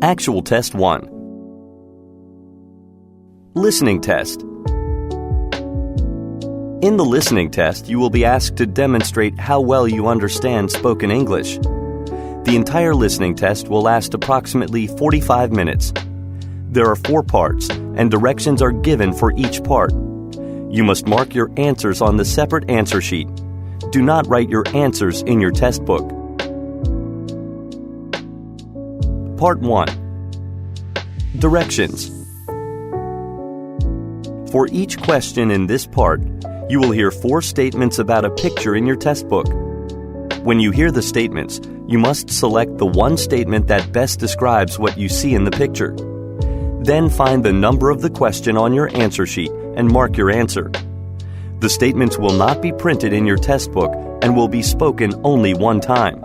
Actual Test 1. Listening Test. In the listening test, you will be asked to demonstrate how well you understand spoken English. The entire listening test will last approximately 45 minutes. There are 4 parts, and directions are given for each part. You must mark your answers on the separate answer sheet. Do not write your answers in your test book. Part 1. Directions. For each question in this part, you will hear 4 statements about a picture in your test book. When you hear the statements, you must select the one statement that best describes what you see in the picture. Then find the number of the question on your answer sheet and mark your answer. The statements will not be printed in your test book and will be spoken only one time.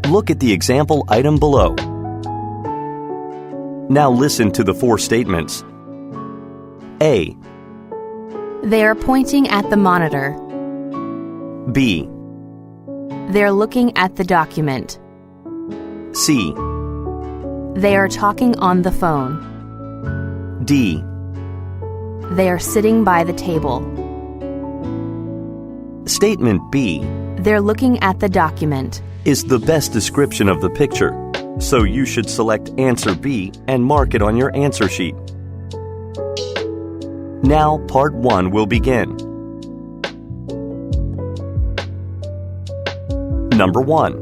Look at the example item below. Now listen to the 4 statements. A. They are pointing at the monitor. B. They're looking at the document. C. They are talking on the phone. D. They are sitting by the table. Statement B. They're looking at the document. Is the best description of the picture, so you should select answer B and mark it on your answer sheet. Now, part 1 will begin. Number 1.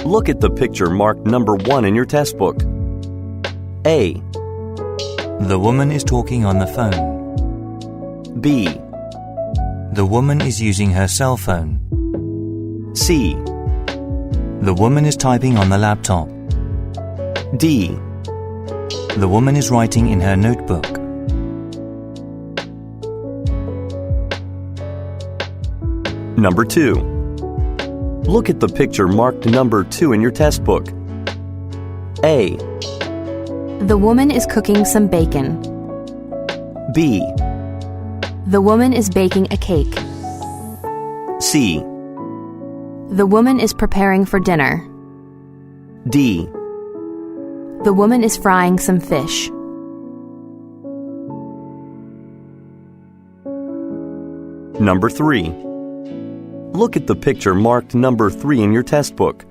Look at the picture marked number 1 in your test book. A. The woman is talking on the phone. B. The woman is using her cell phone. C. The woman is typing on the laptop. D. The woman is writing in her notebook. Number 2. Look at the picture marked number 2 in your test book. A. The woman is cooking some bacon. B. The woman is baking a cake. C. The woman is preparing for dinner. D. The woman is frying some fish. Number 3. Look at the picture marked number 3 in your test book.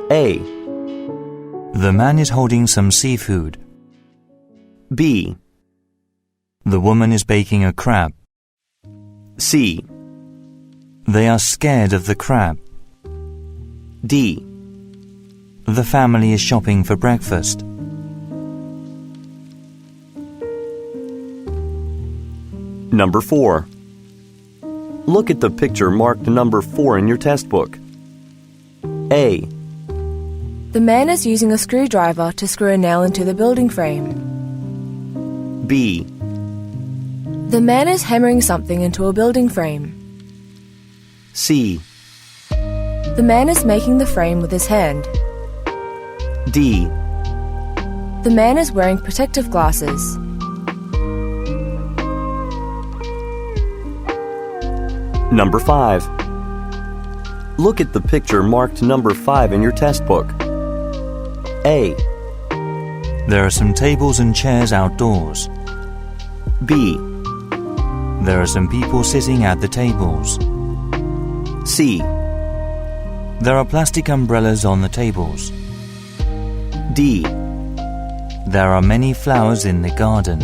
A. The man is holding some seafood. B. The woman is baking a crab. C. They are scared of the crab. D. The family is shopping for breakfast. Number 4. Look at the picture marked number 4 in your test book. A. The man is using a screwdriver to screw a nail into the building frame. B. The man is hammering something into a building frame. C. The man is making the frame with his hand. D. The man is wearing protective glasses. Number 5. Look at the picture marked number 5 in your test book. A. There are some tables and chairs outdoors. B. There are some people sitting at the tables. C. There are plastic umbrellas on the tables. D. There are many flowers in the garden.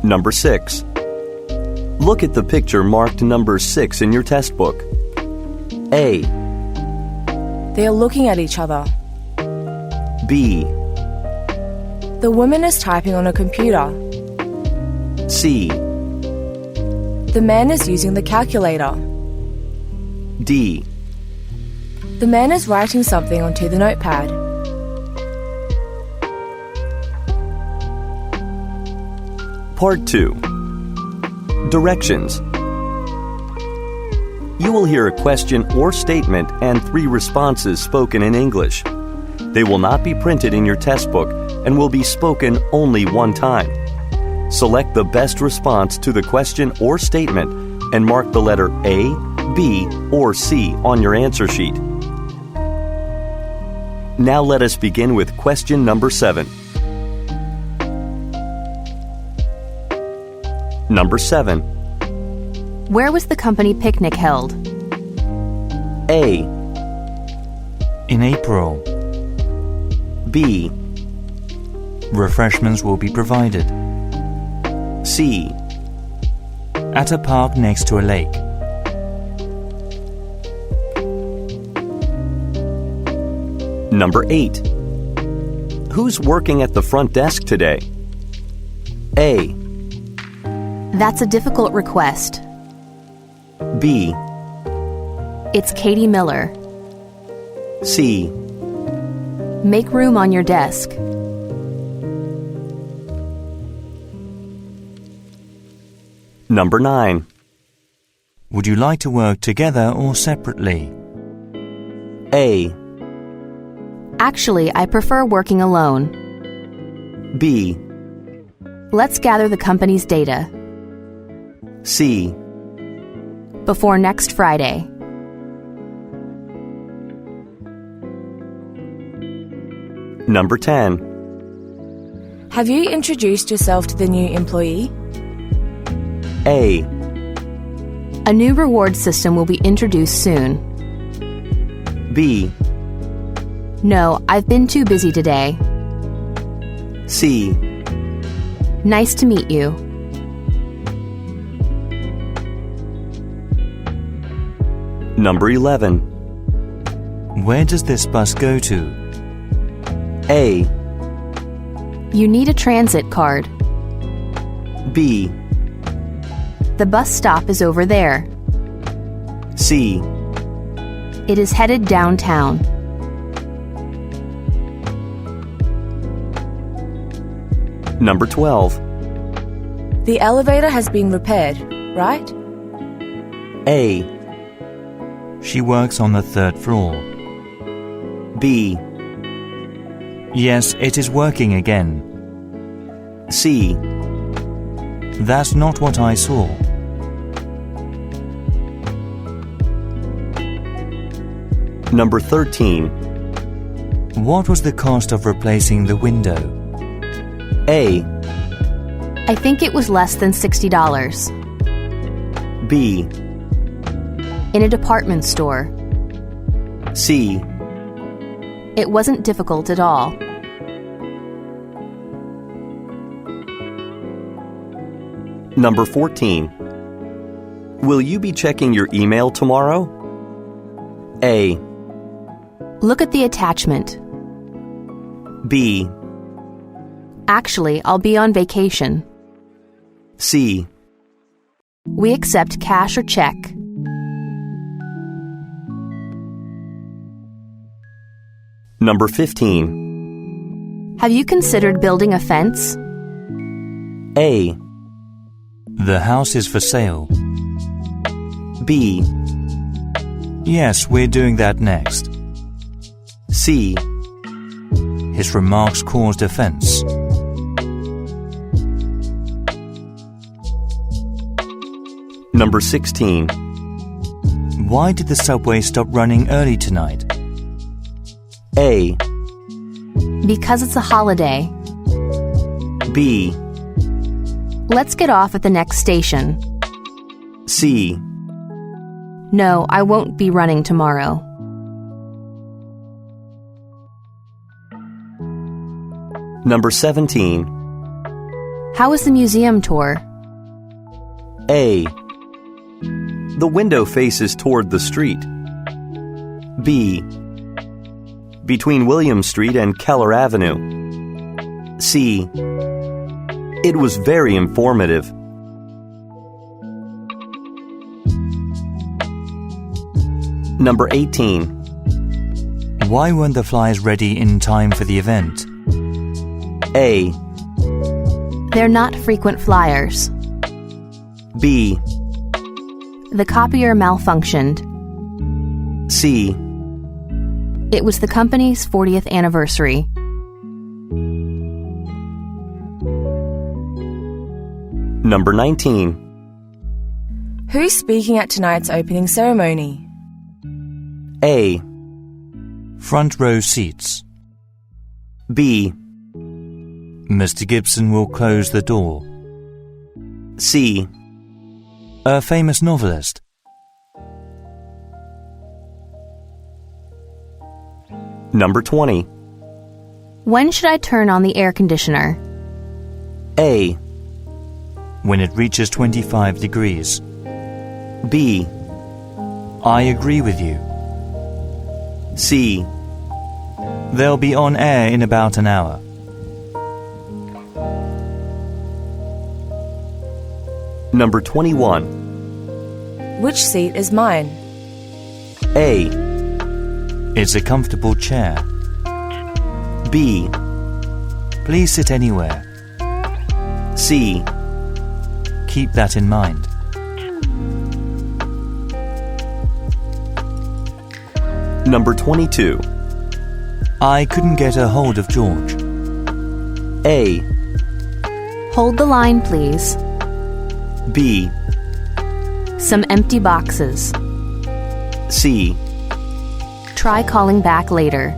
Number 6. Look at the picture marked number 6 in your test book. A. They are looking at each other. B. The woman is typing on a computer. C. The man is using the calculator. D. The man is writing something onto the notepad. Part 2. Directions. You will hear a question or statement and 3 responses spoken in English. They will not be printed in your test book and will be spoken only one time. Select the best response to the question or statement and mark the letter A, B or C on your answer sheet. Now let us begin with question number 7. Number 7. Where was the company picnic held? A. In April. B. Refreshments will be provided. C. At a park next to a lake. Number 8. Who's working at the front desk today? A. That's a difficult request. B. It's Katie Miller. C. Make room on your desk. Number 9. Would you like to work together or separately? A. Actually, I prefer working alone. B. Let's gather the company's data. C. Before next Friday. Number 10. Have you introduced yourself to the new employee? A. A new reward system will be introduced soon. B. No, I've been too busy today. C. Nice to meet you. Number 11. Where does this bus go to? A. You need a transit card. B. The bus stop is over there. C. It is headed downtown. Number 12. The elevator has been repaired, right? A. She works on the 3rd floor. B. Yes, it is working again. C. That's not what I saw. Number 13. What was the cost of replacing the window? A. I think it was less than $60. B. In a department store. C. It wasn't difficult at all. Number 14. Will you be checking your email tomorrow? A. Look at the attachment. B. Actually, I'll be on vacation. C. We accept cash or check. Number 15. Have you considered building a fence? A. The house is for sale. B. Yes, we're doing that next. C. His remarks caused offense. Number 16. Why did the subway stop running early tonight? A. Because it's a holiday. B. Let's get off at the next station. C. No, I won't be running tomorrow. Number 17. How was the museum tour? A. The window faces toward the street. B. Between William Street and Keller Avenue. C. It was very informative. Number 18. Why weren't the flyers ready in time for the event? A. They're not frequent flyers. B. The copier malfunctioned. C. It was the company's 40th anniversary. Number 19. Who's speaking at tonight's opening ceremony? A. Front row seats. B. Mr. Gibson will close the door. C. A famous novelist. Number 20. When should I turn on the air conditioner? A. When it reaches 25 degrees. B. I agree with you. C. They'll be on air in about an hour. Number 21. Which seat is mine? A. It's a comfortable chair. B. Please sit anywhere. C. Keep that in mind. Number 22. I couldn't get a hold of George. A. Hold the line, please. B. Some empty boxes. C. Try calling back later.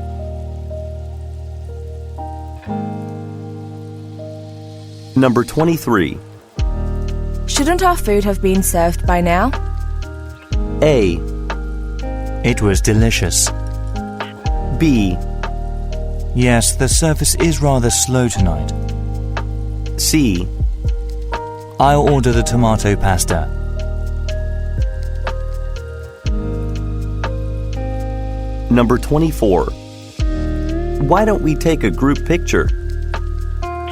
Number 23. Shouldn't our food have been served by now? A. It was delicious. B. Yes, the service is rather slow tonight. C. I'll order the tomato pasta. Number 24. Why don't we take a group picture?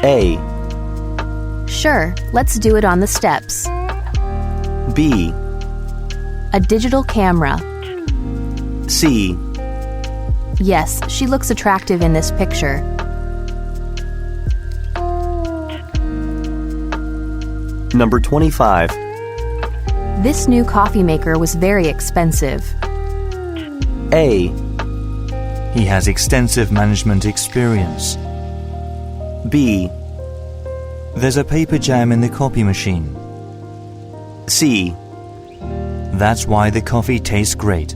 A. Sure, let's do it on the steps. B. A digital camera. C. Yes, she looks attractive in this picture. Number 25. This new coffee maker was very expensive. A. He has extensive management experience. B. There's a paper jam in the copy machine. C. That's why the coffee tastes great.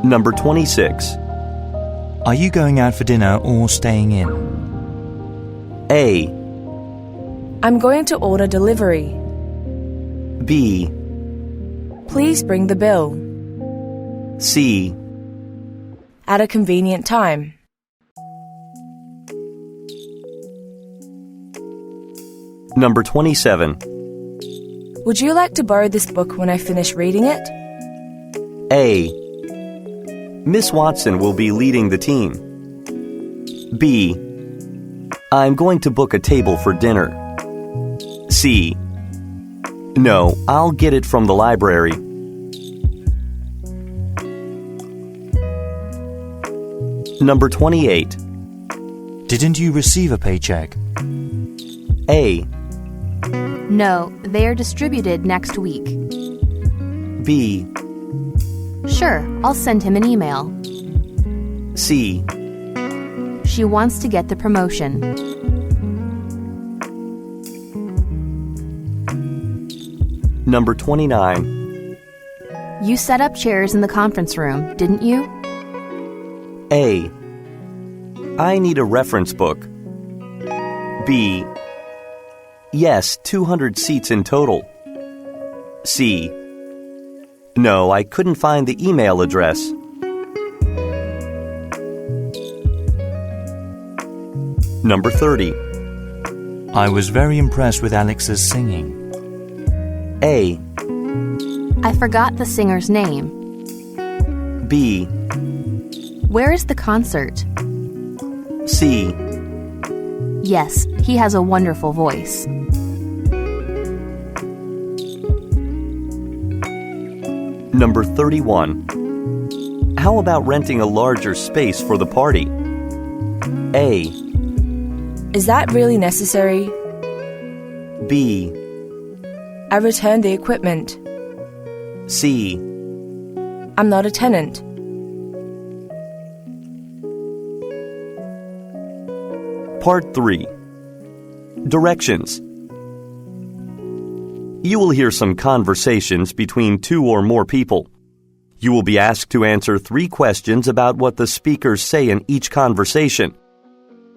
Number 26. Are you going out for dinner or staying in? A. I'm going to order delivery. B. Please bring the bill. C. At a convenient time. Number 27. Would you like to borrow this book when I finish reading it? A. Miss Watson will be leading the team. B. I'm going to book a table for dinner. C. No, I'll get it from the library. Number 28. Didn't you receive a paycheck? A. No, they are distributed next week. B. Sure, I'll send him an email. C. She wants to get the promotion. Number 29. You set up chairs in the conference room, didn't you? A. I need a reference book. B. Yes, 200 seats in total. C. No, I couldn't find the email address. Number 30. I was very impressed with Alex's singing. A. I forgot the singer's name. B. Where is the concert? C. Yes, he has a wonderful voice. Number 31. How about renting a larger space for the party? A. Is that really necessary? B. I returned the equipment. C. I'm not a tenant. Part 3. Directions. You will hear some conversations between 2 or more people. You will be asked to answer 3 questions about what the speakers say in each conversation.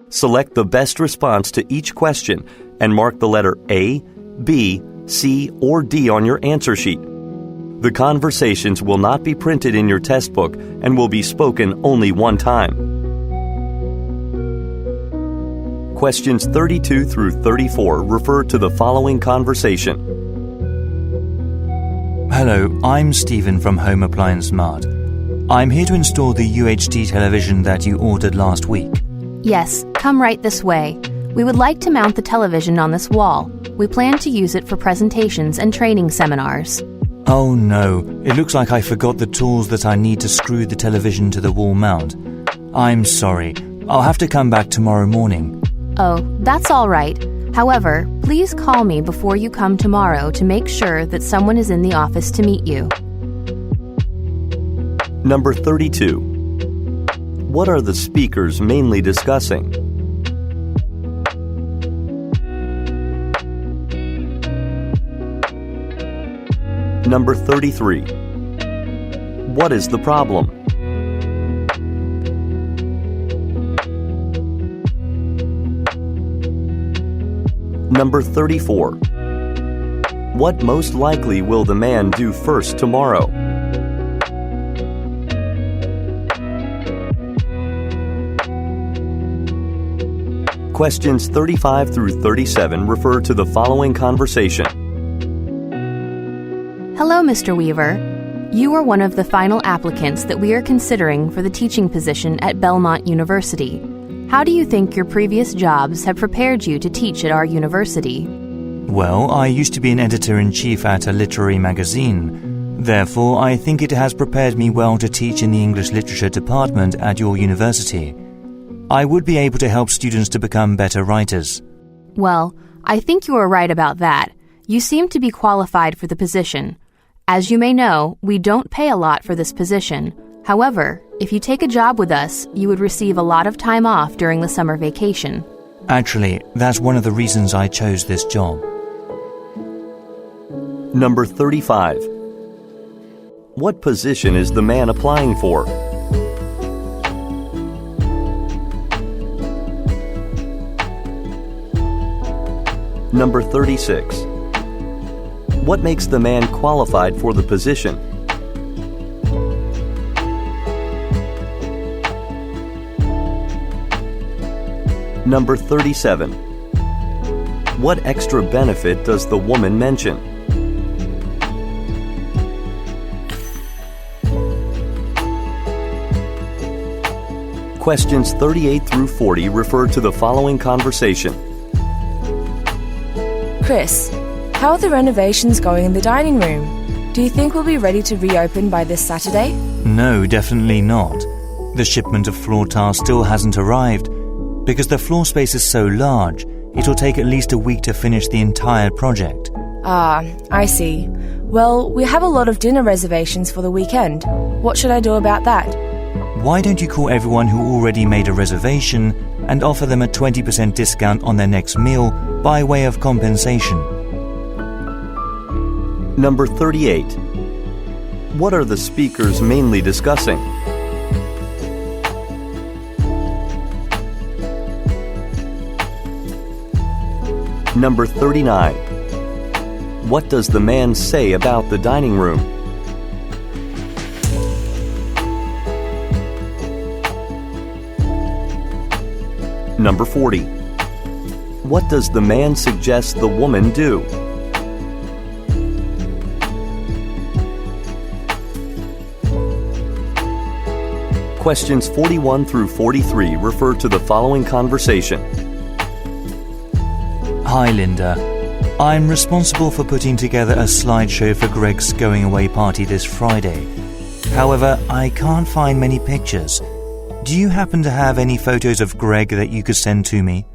Select the best response to each question and mark the letter A, B, C, or D on your answer sheet. The conversations will not be printed in your test book and will be spoken only one time. Questions 32 through 34 refer to the following conversation. Hello, I'm Stephen from Home Appliance Mart. I'm here to install the UHD television that you ordered last week. Yes, come right this way. We would like to mount the television on this wall. We plan to use it for presentations and training seminars. Oh no, it looks like I forgot the tools that I need to screw the television to the wall mount. I'm sorry. I'll have to come back tomorrow morning. Oh, that's all right. However, please call me before you come tomorrow to make sure that someone is in the office to meet you. Number 32. What are the speakers mainly discussing? Number 33. What is the problem? Number 34. What most likely will the man do first tomorrow? Questions 35 through 37 refer to the following conversation. Hello, Mr. Weaver. You are one of the final applicants that we are considering for the teaching position at Belmont University. How do you think your previous jobs have prepared you to teach at our university? Well, I used to be an editor-in-chief at a literary magazine. Therefore, I think it has prepared me well to teach in the English Literature department at your university. I would be able to help students to become better writers. Well, I think you are right about that. You seem to be qualified for the position. As you may know, we don't pay a lot for this position. However, if you take a job with us, you would receive a lot of time off during the summer vacation. Actually, that's one of the reasons I chose this job. Number 35. What position is the man applying for? Number 36. What makes the man qualified for the position? Number 37. What extra benefit does the woman mention? Questions 38 through 40 refer to the following conversation. Chris, how are the renovations going in the dining room? Do you think we'll be ready to reopen by this Saturday? No, definitely not. The shipment of floor tiles still hasn't arrived. Because the floor space is so large, it will take at least a week to finish the entire project. Ah, I see. Well, we have a lot of dinner reservations for the weekend. What should I do about that? Why don't you call everyone who already made a reservation and offer them a 20% discount on their next meal by way of compensation? Number 38. What are the speakers mainly discussing? Number 39. What does the man say about the dining room? Number 40. What does the man suggest the woman do? Questions 41 through 43 refer to the following conversation. Hi, Linda. I'm responsible for putting together a slideshow for Greg's going away party this Friday. However, I can't find many pictures. Do you happen to have any photos of Greg that you could send to me?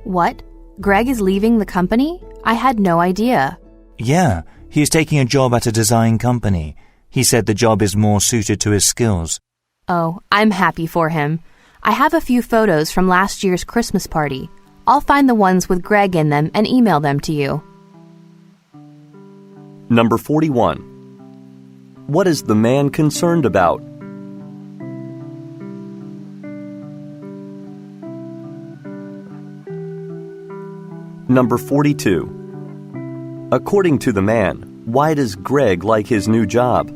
What? Greg is leaving the company? I had no idea. Yeah, he is taking a job at a design company. He said the job is more suited to his skills. Oh, I'm happy for him. I have a few photos from last year's Christmas party. I'll find the ones with Greg in them and email them to you. Number 41. What is the man concerned about? Number 42. According to the man, why does Greg like his new job?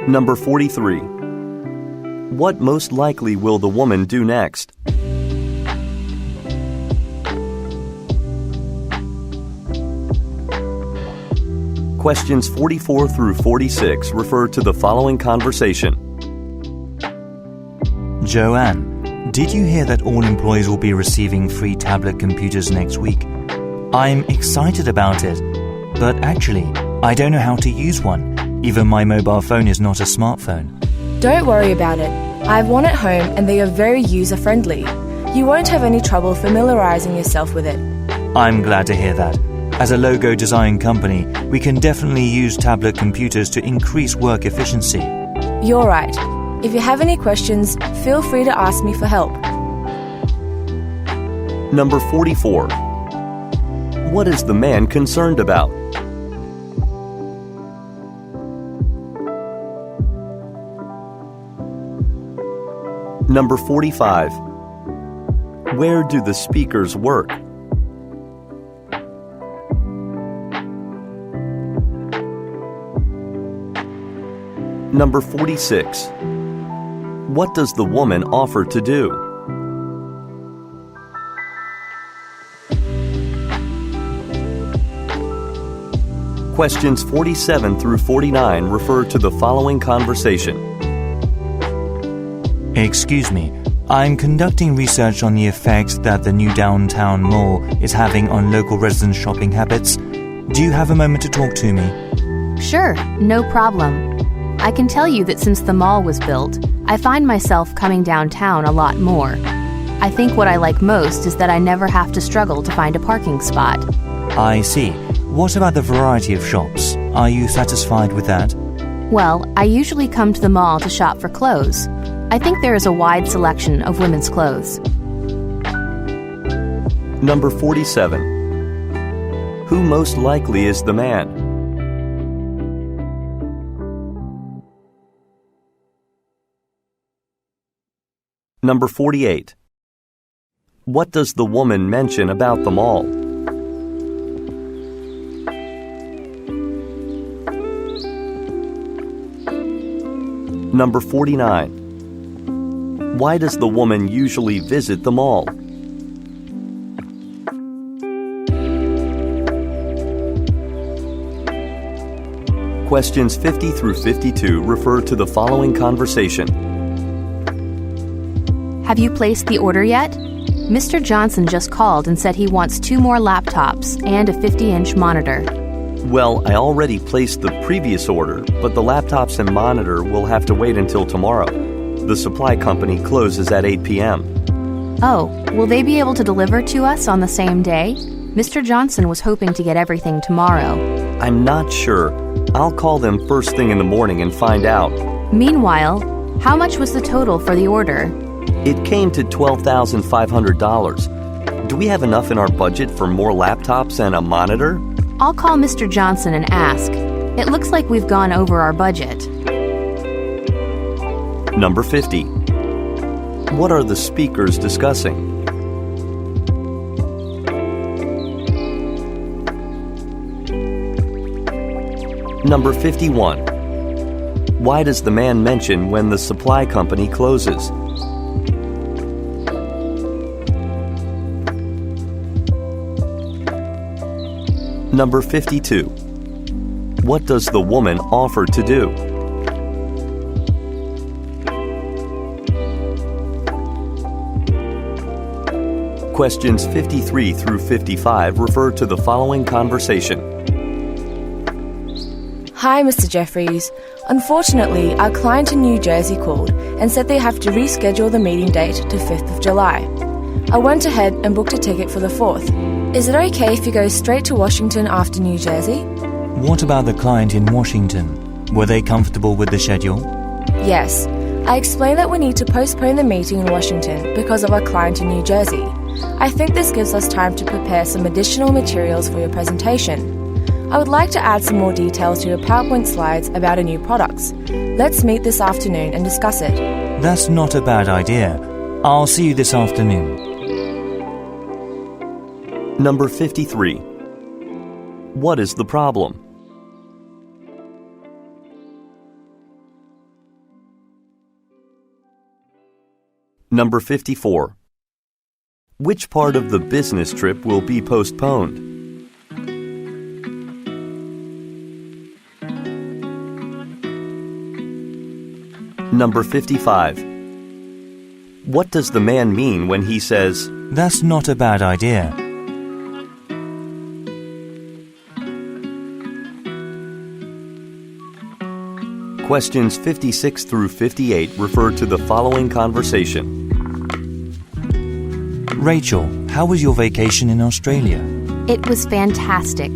Number 43. What most likely will the woman do next? Questions 44 through 46 refer to the following conversation. Joanne, did you hear that all employees will be receiving free tablet computers next week? I'm excited about it, but actually, I don't know how to use one. Even my mobile phone is not a smartphone. Don't worry about it. I have one at home and they are very user-friendly. You won't have any trouble familiarizing yourself with it. I'm glad to hear that. As a logo design company, we can definitely use tablet computers to increase work efficiency. You're right. If you have any questions, feel free to ask me for help. Number 44. What is the man concerned about? Number 45. Where do the speakers work? Number 46. What does the woman offer to do? Questions 47 through 49 refer to the following conversation. Excuse me, I'm conducting research on the effects that the new downtown mall is having on local residents' shopping habits. Do you have a moment to talk to me? Sure, no problem. I can tell you that since the mall was built, I find myself coming downtown a lot more. I think what I like most is that I never have to struggle to find a parking spot. I see. What about the variety of shops? Are you satisfied with that? Well, I usually come to the mall to shop for clothes. I think there is a wide selection of women's clothes. Number 47. Who most likely is the man? Number 48. What does the woman mention about the mall? Number 49. Why does the woman usually visit the mall? Questions 50 through 52 refer to the following conversation. Have you placed the order yet? Mr. Johnson just called and said he wants 2 more laptops and a 50-inch monitor. Well, I already placed the previous order, but the laptops and monitor will have to wait until tomorrow. The supply company closes at 8 p.m. Oh, will they be able to deliver to us on the same day? Mr. Johnson was hoping to get everything tomorrow. I'm not sure. I'll call them first thing in the morning and find out. Meanwhile, how much was the total for the order? It came to $12,500. Do we have enough in our budget for more laptops and a monitor? I'll call Mr. Johnson and ask. It looks like we've gone over our budget. Number 50. What are the speakers discussing? Number 51. Why does the man mention when the supply company closes? Number 52. What does the woman offer to do? Questions 53 through 55 refer to the following conversation. Hi, Mr. Jeffries. Unfortunately, our client in New Jersey called and said they have to reschedule the meeting date to 5th of July. I went ahead and booked a ticket for the 4th. Is it okay if you go straight to Washington after New Jersey? What about the client in Washington? Were they comfortable with the schedule? Yes. I explained that we need to postpone the meeting in Washington because of our client in New Jersey. I think this gives us time to prepare some additional materials for your presentation. I would like to add some more details to your PowerPoint slides about our new products. Let's meet this afternoon and discuss it. That's not a bad idea. I'll see you this afternoon. Number 53. What is the problem? Number 54. Which part of the business trip will be postponed? Number 55. What does the man mean when he says, That's not a bad idea. Questions 56 through 58 refer to the following conversation. Rachel, how was your vacation in Australia? It was fantastic.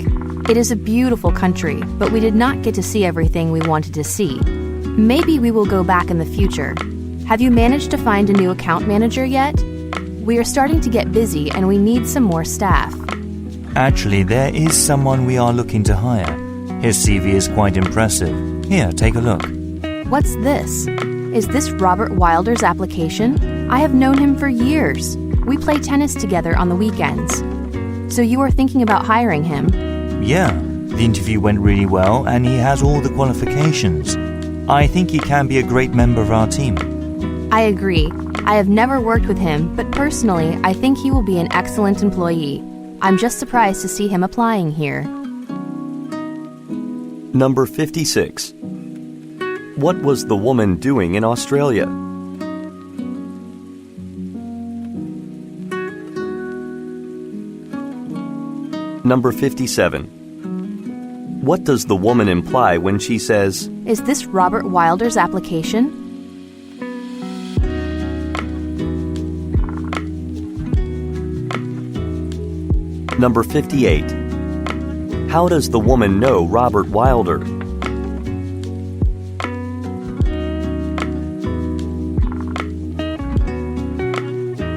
It is a beautiful country, but we did not get to see everything we wanted to see. Maybe we will go back in the future. Have you managed to find a new account manager yet? We are starting to get busy and we need some more staff. Actually, there is someone we are looking to hire. His CV is quite impressive. Here, take a look. What's this? Is this Robert Wilder's application? I have known him for years. We play tennis together on the weekends. So you are thinking about hiring him? Yeah, the interview went really well and he has all the qualifications. I think he can be a great member of our team. I agree. I have never worked with him, but personally, I think he will be an excellent employee. I'm just surprised to see him applying here. Number 56. What was the woman doing in Australia? Number 57. What does the woman imply when she says, Is this Robert Wilder's application? Number 58. How does the woman know Robert Wilder?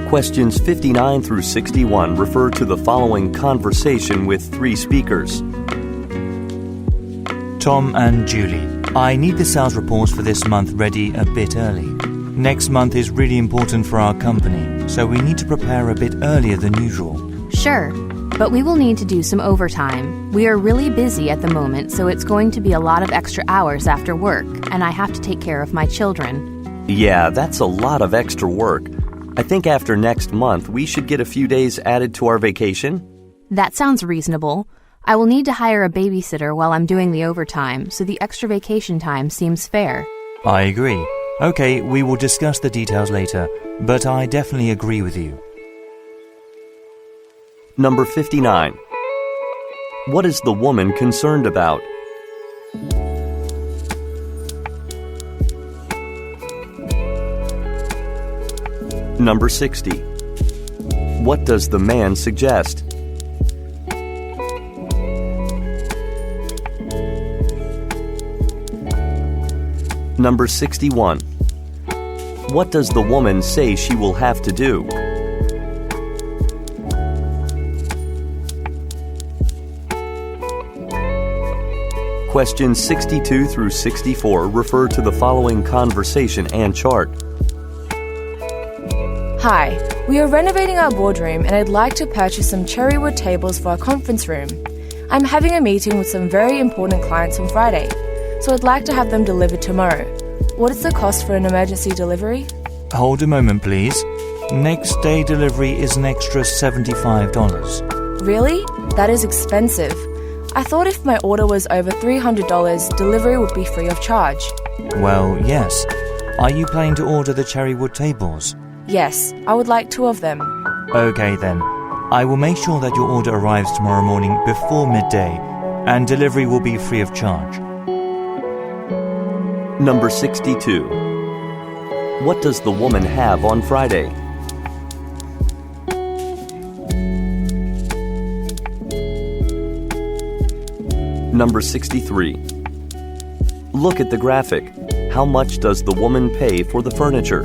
Questions 59 through 61 refer to the following conversation with three speakers. Tom and Julie, I need the sales reports for this month ready a bit early. Next month is really important for our company, so we need to prepare a bit earlier than usual. Sure, but we will need to do some overtime. We are really busy at the moment, so it's going to be a lot of extra hours after work, and I have to take care of my children. Yeah, that's a lot of extra work. I think after next month, we should get a few days added to our vacation. That sounds reasonable. I will need to hire a babysitter while I'm doing the overtime, so the extra vacation time seems fair. I agree. Okay, we will discuss the details later, but I definitely agree with you. Number 59. What is the woman concerned about? Number 60. What does the man suggest? Number 61. What does the woman say she will have to do? Questions 62 through 64 refer to the following conversation and chart. Hi, we are renovating our boardroom and I'd like to purchase some cherrywood tables for our conference room. I'm having a meeting with some very important clients on Friday, so I'd like to have them delivered tomorrow. What is the cost for an emergency delivery? Hold a moment, please. Next day delivery is an extra $75. Really? That is expensive. I thought if my order was over $300, delivery would be free of charge. Well, yes. Are you planning to order the cherrywood tables? Yes, I would like 2 of them. Okay then. I will make sure that your order arrives tomorrow morning before midday, and delivery will be free of charge. Number 62. What does the woman have on Friday? Number 63. Look at the graphic. how much does the woman pay for the furniture?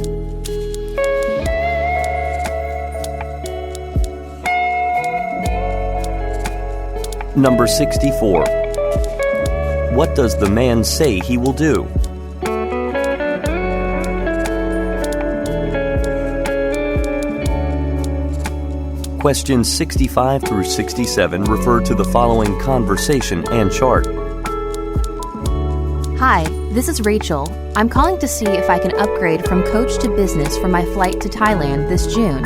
Number 64. What does the man say he will do? Questions 65 through 67 refer to the following conversation and chart. Hi, this is Rachel. I'm calling to see if I can upgrade from coach to business for my flight to Thailand this June.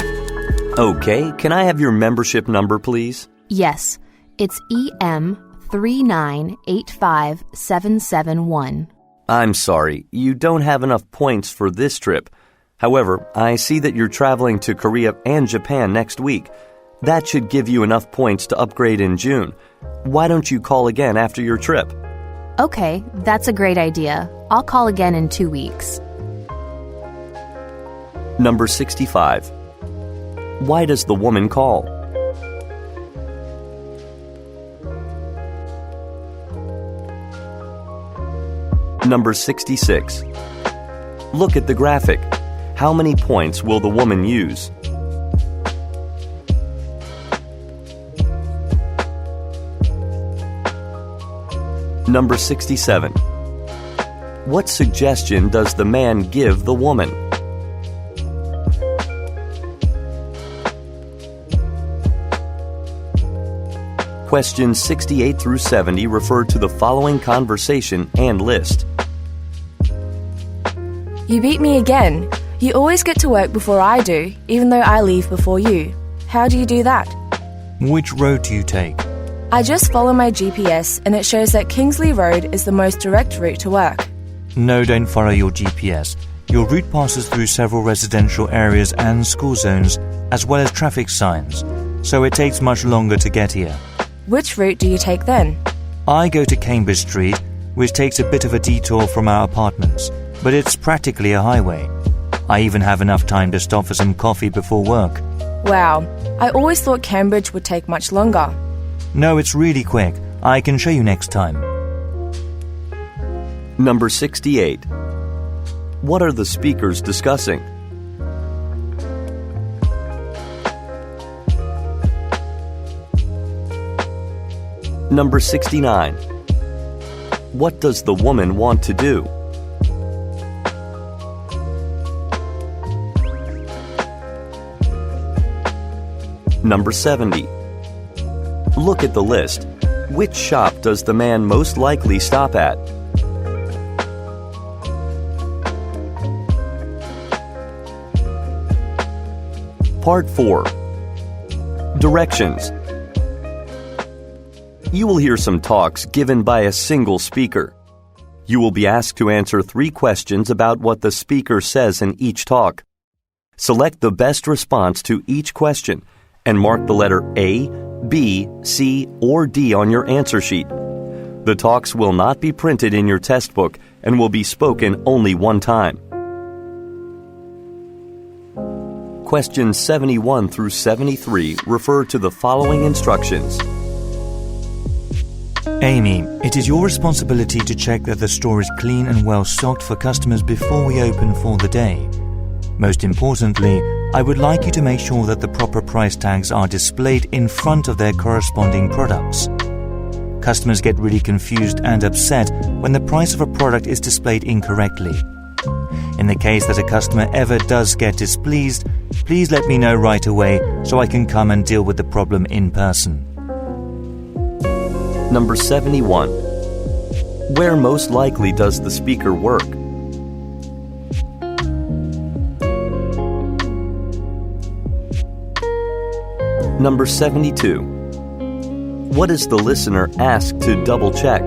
Okay, can I have your membership number, please? Yes, it's EM3985771. I'm sorry, you don't have enough points for this trip. However, I see that you're traveling to Korea and Japan next week. That should give you enough points to upgrade in June. Why don't you call again after your trip? Okay, that's a great idea. I'll call again in 2 weeks. Number 65. Why does the woman call? Number 66. Look at the graphic. How many points will the woman use? Number 67. What suggestion does the man give the woman? Questions 68 through 70 refer to the following conversation and list. You beat me again. You always get to work before I do, even though I leave before you. How do you do that? Which road do you take? I just follow my GPS and it shows that Kingsley Road is the most direct route to work. No, don't follow your GPS. Your route passes through several residential areas and school zones, as well as traffic signs, so it takes much longer to get here. Which route do you take then? I go to Cambridge Street, which takes a bit of a detour from our apartments, but it's practically a highway. I even have enough time to stop for some coffee before work. Wow, I always thought Cambridge would take much longer. No, it's really quick. I can show you next time. Number 68. What are the speakers discussing? Number 69. What does the woman want to do? Number 70. Look at the list. Which shop does the man most likely stop at? Part 4. Directions. You will hear some talks given by a single speaker. You will be asked to answer 3 questions about what the speaker says in each talk. Select the best response to each question and mark the letter A, B, C, or D on your answer sheet. The talks will not be printed in your test book and will be spoken only one time. Questions 71 through 73 refer to the following instructions. Amy, it is your responsibility to check that the store is clean and well stocked for customers before we open for the day. Most importantly, I would like you to make sure that the proper price tags are displayed in front of their corresponding products. Customers get really confused and upset when the price of a product is displayed incorrectly. In the case that a customer ever does get displeased, please let me know right away so I can come and deal with the problem in person. Number 71. Where most likely does the speaker work? Number 72. What is the listener asked to double check?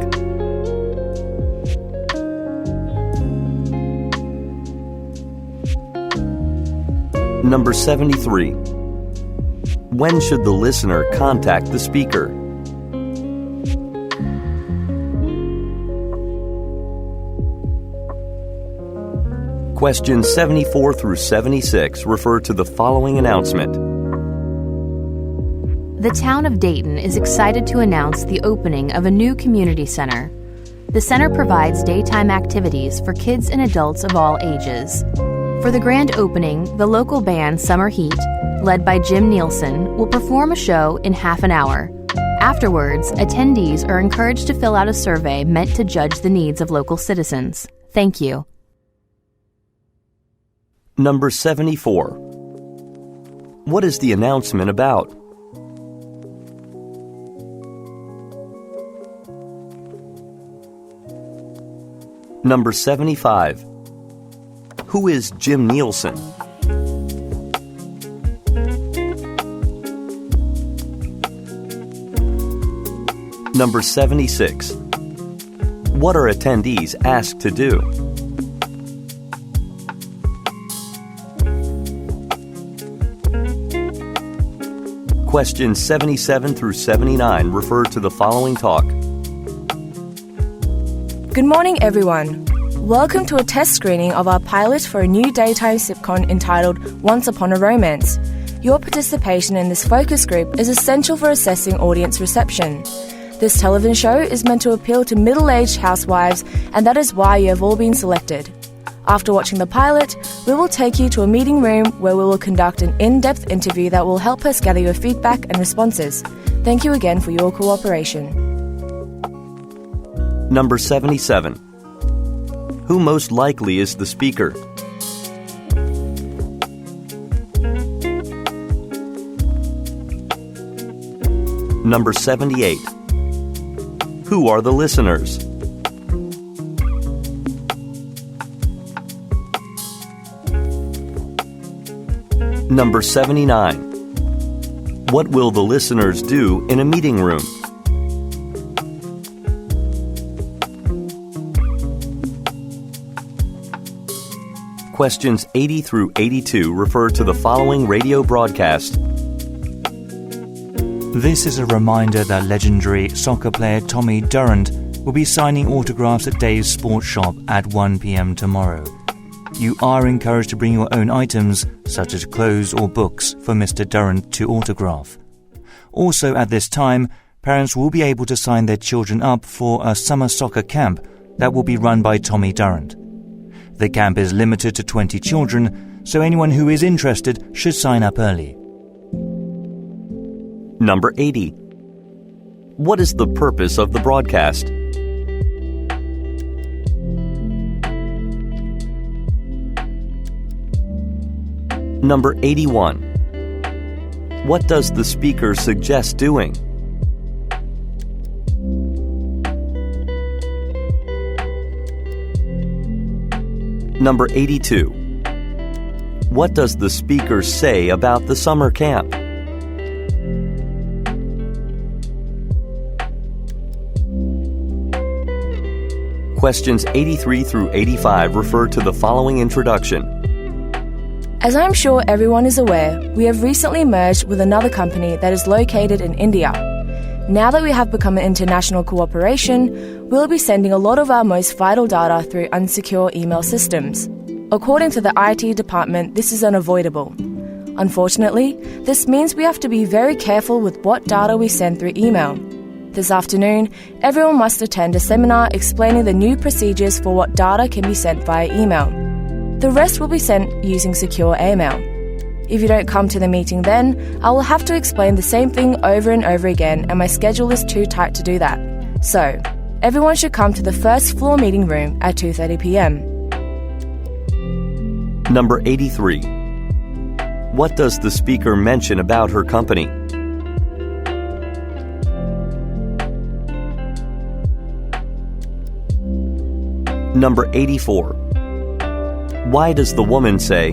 Number 73. When should the listener contact the speaker? Questions 74 through 76 refer to the following announcement. The town of Dayton is excited to announce the opening of a new community center. The center provides daytime activities for kids and adults of all ages. For the grand opening, the local band Summer Heat, led by Jim Nielsen, will perform a show in half an hour. Afterwards, attendees are encouraged to fill out a survey meant to judge the needs of local citizens. Thank you. Number 74. What is the announcement about? Number 75. Who is Jim Nielsen? Number 76. What are attendees asked to do? Questions 77 through 79 refer to the following talk. Good morning, everyone. Welcome to a test screening of our pilot for a new daytime sitcom entitled Once Upon a Romance. Your participation in this focus group is essential for assessing audience reception. This television show is meant to appeal to middle-aged housewives, and that is why you have all been selected. After watching the pilot, we will take you to a meeting room where we will conduct an in-depth interview that will help us gather your feedback and responses. Thank you again for your cooperation. Number 77. Who most likely is the speaker? Number 78. Who are the listeners? Number 79. What will the listeners do in a meeting room? Questions 80 through 82 refer to the following radio broadcast. This is a reminder that legendary soccer player Tommy Durrant will be signing autographs at Dave's Sports Shop at 1 p.m. tomorrow. You are encouraged to bring your own items, such as clothes or books, for Mr. Durrant to autograph. Also at this time, parents will be able to sign their children up for a summer soccer camp that will be run by Tommy Durrant. The camp is limited to 20 children, so anyone who is interested should sign up early. Number 80. What is the purpose of the broadcast? Number 81. What does the speaker suggest doing? Number 82. What does the speaker say about the summer camp? Questions 83 through 85 refer to the following introduction. As I'm sure everyone is aware, we have recently merged with another company that is located in India. Now that we have become an international cooperation, we'll be sending a lot of our most vital data through unsecure email systems. According to the IT department, this is unavoidable. Unfortunately, this means we have to be very careful with what data we send through email. This afternoon, everyone must attend a seminar explaining the new procedures for what data can be sent via email. The rest will be sent using secure email. If you don't come to the meeting then, I will have to explain the same thing over and over again, and my schedule is too tight to do that. So, everyone should come to the first floor meeting room at 2:30 p.m. Number 83. What does the speaker mention about her company? Number 84. Why does the woman say,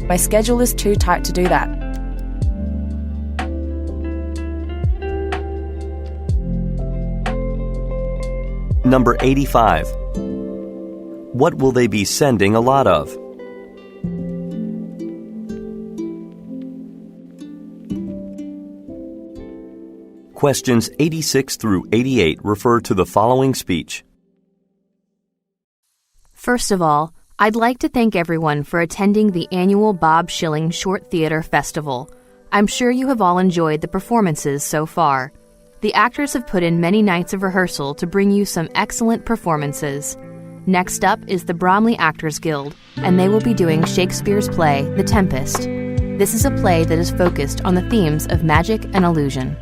"My schedule is too tight to do that"? Number 85. What will they be sending a lot of? Questions 86 through 88 refer to the following speech. First of all, I'd like to thank everyone for attending the annual Bob Schilling Short Theatre Festival. I'm sure you have all enjoyed the performances so far. The actors have put in many nights of rehearsal to bring you some excellent performances. Next up is the Bromley Actors Guild, and they will be doing Shakespeare's play, The Tempest. This is a play that is focused on the themes of magic and illusion.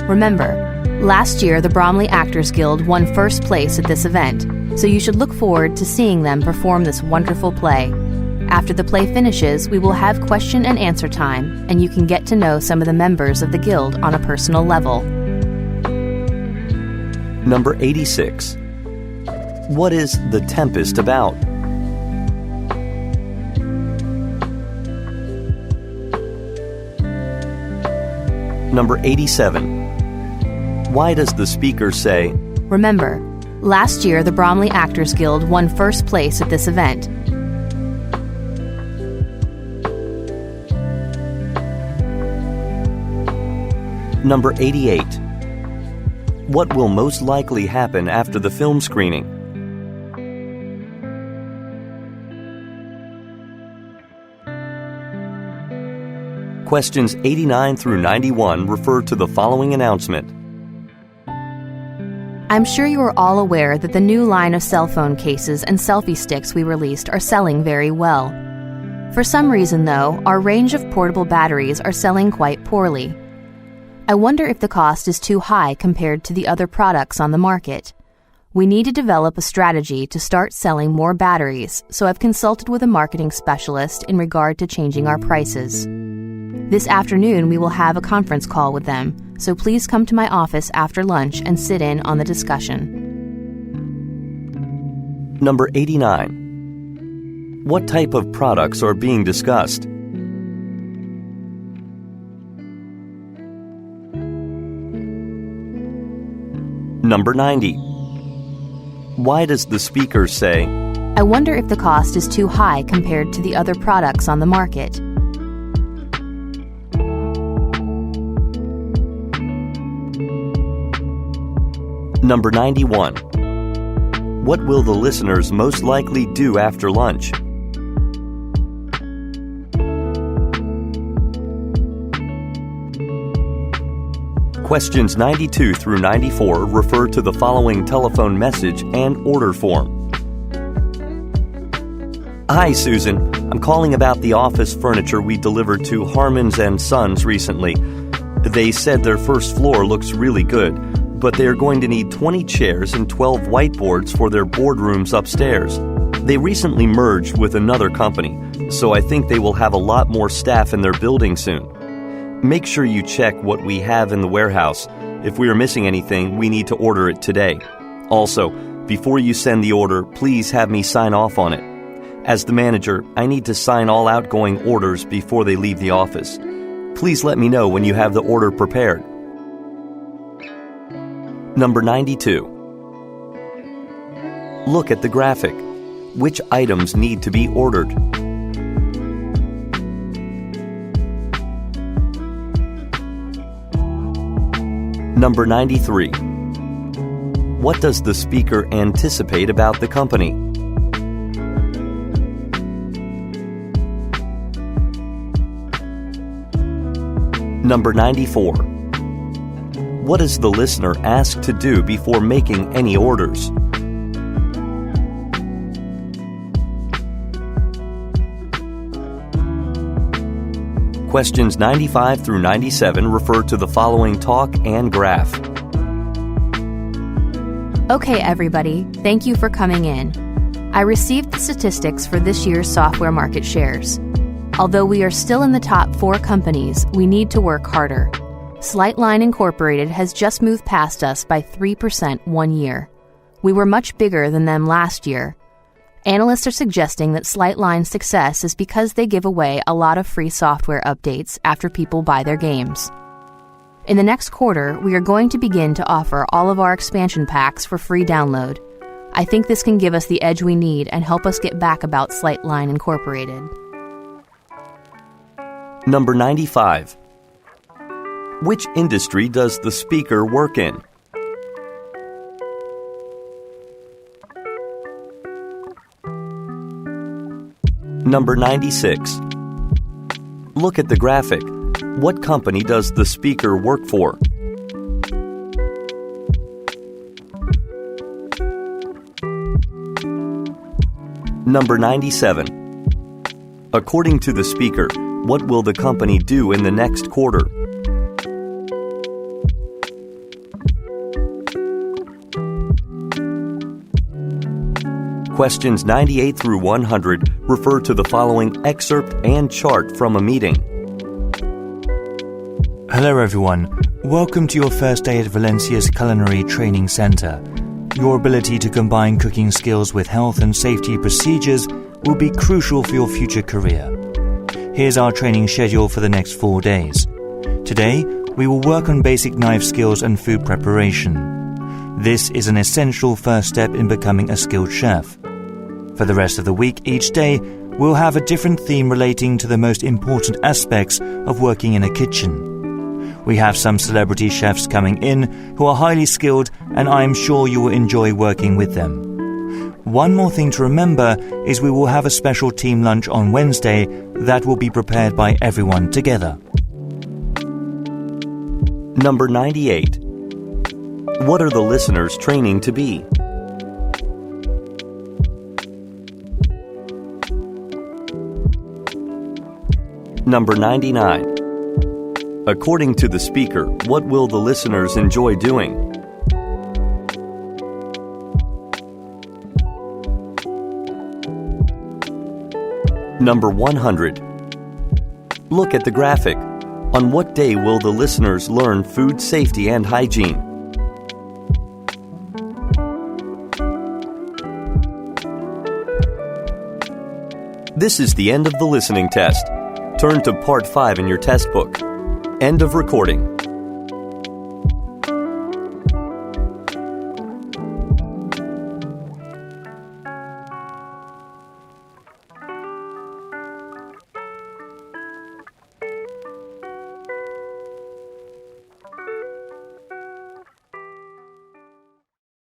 Remember, last year the Bromley Actors Guild won first place at this event, so you should look forward to seeing them perform this wonderful play. After the play finishes, we will have question and answer time, and you can get to know some of the members of the guild on a personal level. Number 86. What is The Tempest about? Number 87. Why does the speaker say, Remember, last year the Bromley Actors Guild won first place at this event. Number 88. What will most likely happen after the film screening? Questions 89 through 91 refer to the following announcement. I'm sure you are all aware that the new line of cell phone cases and selfie sticks we released are selling very well. For some reason, though, our range of portable batteries are selling quite poorly. I wonder if the cost is too high compared to the other products on the market. We need to develop a strategy to start selling more batteries, so I've consulted with a marketing specialist in regard to changing our prices. This afternoon we will have a conference call with them, so please come to my office after lunch and sit in on the discussion. Number 89. What type of products are being discussed? Number 90. Why does the speaker say, I wonder if the cost is too high compared to the other products on the market. Number 91. What will the listeners most likely do after lunch? Questions 92 through 94 refer to the following telephone message and order form. Hi, Susan. I'm calling about the office furniture we delivered to Harmons & Sons recently. They said their first floor looks really good, but they are going to need 20 chairs and 12 whiteboards for their boardrooms upstairs. They recently merged with another company, so I think they will have a lot more staff in their building soon. Make sure you check what we have in the warehouse. If we are missing anything, we need to order it today. Also, before you send the order, please have me sign off on it. As the manager, I need to sign all outgoing orders before they leave the office. Please let me know when you have the order prepared. Number 92. Look at the graphic. Which items need to be ordered? Number 93. What does the speaker anticipate about the company? Number 94. What is the listener asked to do before making any orders? Questions 95 through 97 refer to the following talk and graph. Okay, everybody, thank you for coming in. I received the statistics for this year's software market shares. Although we are still in the top 4 companies, we need to work harder. Slightline Incorporated has just moved past us by 3% one year. We were much bigger than them last year. Analysts are suggesting that Slightline's success is because they give away a lot of free software updates after people buy their games. In the next quarter, we are going to begin to offer all of our expansion packs for free download. I think this can give us the edge we need and help us get back about Slightline Incorporated. Number 95. Which industry does the speaker work in? Number 96. Look at the graphic. What company does the speaker work for? Number 97. According to the speaker, what will the company do in the next quarter? Questions 98 through 100 refer to the following excerpt and chart from a meeting. Hello everyone, welcome to your first day at Valencia's Culinary Training Centre. Your ability to combine cooking skills with health and safety procedures will be crucial for your future career. Here's our training schedule for the next 4 days. Today, we will work on basic knife skills and food preparation. This is an essential first step in becoming a skilled chef. For the rest of the week, each day, we'll have a different theme relating to the most important aspects of working in a kitchen. We have some celebrity chefs coming in who are highly skilled, and I am sure you will enjoy working with them. One more thing to remember is we will have a special team lunch on Wednesday that will be prepared by everyone together. Number 98. What are the listeners training to be? Number 99. According to the speaker, what will the listeners enjoy doing? Number 100. Look at the graphic. On what day will the listeners learn food safety and hygiene? This is the end of the listening test. Turn to part 5 in your test book. End of recording.